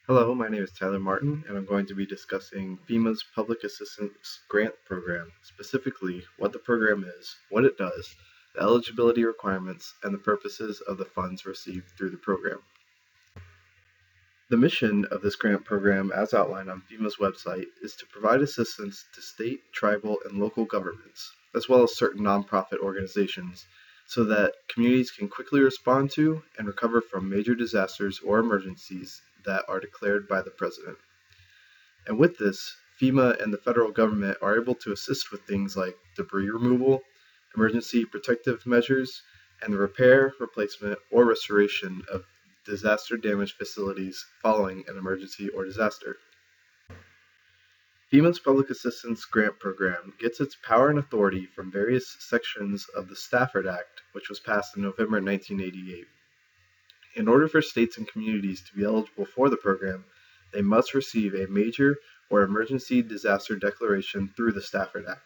Hello, my name is Tyler Martin, and I'm going to be discussing FEMA's Public Assistance Grant Program, specifically what the program is, what it does, the eligibility requirements, and the purposes of the funds received through the program. The mission of this grant program, as outlined on FEMA's website, is to provide assistance to state, tribal, and local governments, as well as certain nonprofit organizations, so that communities can quickly respond to and recover from major disasters or emergencies that are declared by the President. And with this, FEMA and the federal government are able to assist with things like debris removal, emergency protective measures, and the repair, replacement, or restoration of disaster damaged facilities following an emergency or disaster. FEMA's Public Assistance Grant Program gets its power and authority from various sections of the Stafford Act, which was passed in November 1988. In order for states and communities to be eligible for the program, they must receive a major or emergency disaster declaration through the Stafford Act.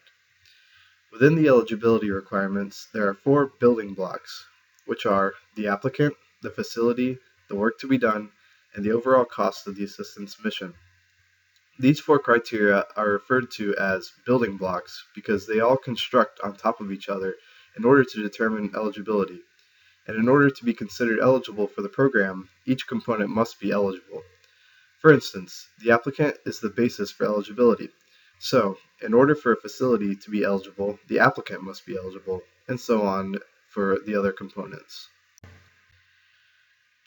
Within the eligibility requirements, there are 4 building blocks, which are the applicant, the facility, the work to be done, and the overall cost of the assistance mission. These 4 criteria are referred to as building blocks because they all construct on top of each other in order to determine eligibility. And in order to be considered eligible for the program, each component must be eligible. For instance, the applicant is the basis for eligibility. So, in order for a facility to be eligible, the applicant must be eligible, and so on for the other components.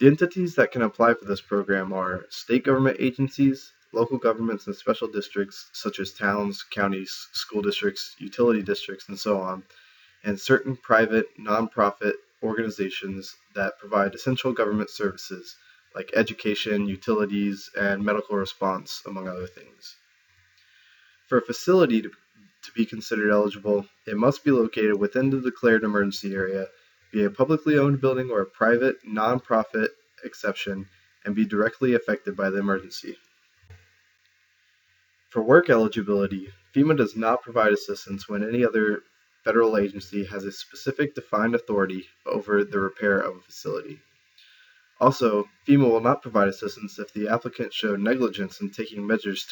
The entities that can apply for this program are state government agencies, local governments and special districts such as towns, counties, school districts, utility districts, and so on, and certain private, nonprofit organizations that provide essential government services like education, utilities, and medical response, among other things. For a facility to be considered eligible, it must be located within the declared emergency area, be a publicly owned building or a private, nonprofit exception, and be directly affected by the emergency. For work eligibility, FEMA does not provide assistance when any other federal agency has a specific defined authority over the repair of a facility. Also, FEMA will not provide assistance if the applicant showed negligence in taking measures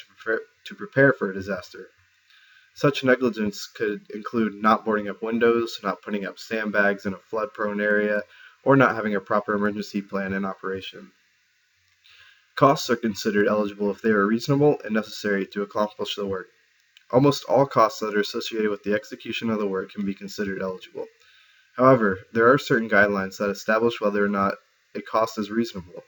to prepare for a disaster. Such negligence could include not boarding up windows, not putting up sandbags in a flood-prone area, or not having a proper emergency plan in operation. Costs are considered eligible if they are reasonable and necessary to accomplish the work. Almost all costs that are associated with the execution of the work can be considered eligible. However, there are certain guidelines that establish whether or not a cost is reasonable.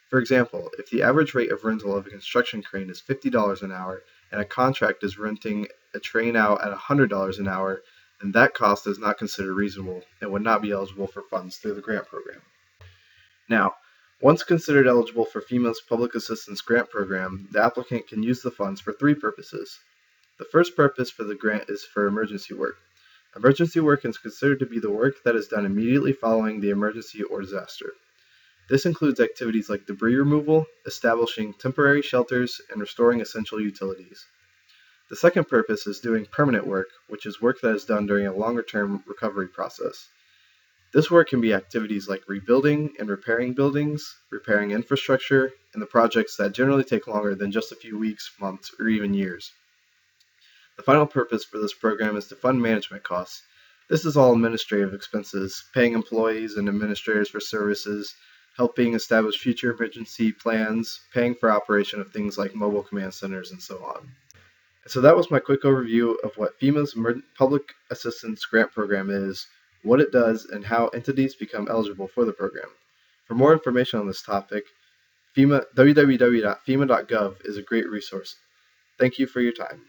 For example, if the average rate of rental of a construction crane is $50 an hour and a contract is renting a train out at $100 an hour, then that cost is not considered reasonable and would not be eligible for funds through the grant program. Now, once considered eligible for FEMA's Public Assistance Grant Program, the applicant can use the funds for 3 purposes. The first purpose for the grant is for emergency work. Emergency work is considered to be the work that is done immediately following the emergency or disaster. This includes activities like debris removal, establishing temporary shelters, and restoring essential utilities. The second purpose is doing permanent work, which is work that is done during a longer-term recovery process. This work can be activities like rebuilding and repairing buildings, repairing infrastructure, and the projects that generally take longer than just a few weeks, months, or even years. The final purpose for this program is to fund management costs. This is all administrative expenses, paying employees and administrators for services, helping establish future emergency plans, paying for operation of things like mobile command centers, and so on. So that was my quick overview of what FEMA's Public Assistance Grant Program is, what it does, and how entities become eligible for the program. For more information on this topic, www.fema.gov is a great resource. Thank you for your time.